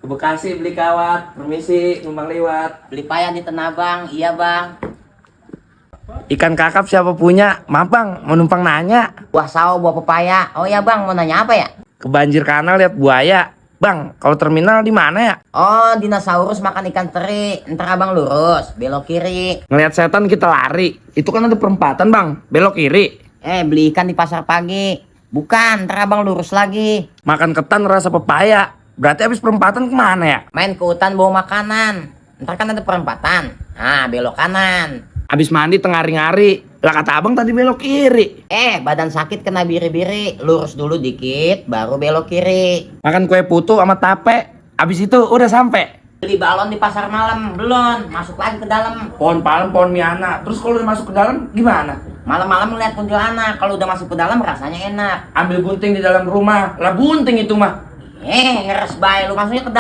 Ke Bekasi beli kawat, permisi, numpang lewat. Beli payah di Tanah Abang, iya bang. Ikan kakap siapa punya? Maaf bang, mau numpang nanya. Buah sawo, buah pepaya. Oh ya bang, mau nanya apa ya? Kebanjir kanal lihat buaya. Bang, kalau terminal di mana ya? Oh, dinosaurus makan ikan teri. Ntar abang lurus, belok kiri. Ngelihat setan kita lari. Itu kan ada perempatan bang, belok kiri. Beli ikan di pasar pagi. Bukan, ntar abang lurus lagi. Makan ketan rasa pepaya. Berarti habis perempatan kemana ya? Main ke hutan bawa makanan. Ntar kan ada perempatan. Nah, belok kanan. Habis mandi tengah hari-hari. Lah kata abang tadi belok kiri. Badan sakit kena biri-biri. Lurus dulu dikit, baru belok kiri. Makan kue putu sama tape. Habis itu udah sampai. Beli balon di pasar malam, belum. Masuk lagi ke dalam. Pohon palem, pohon miana. Terus kalau udah masuk ke dalam gimana? Malam-malam ngeliat kuntilanak. Kalau udah masuk ke dalam rasanya enak. Ambil gunting di dalam rumah. Lah bunting itu mah. Heres bay, lu masuknya ke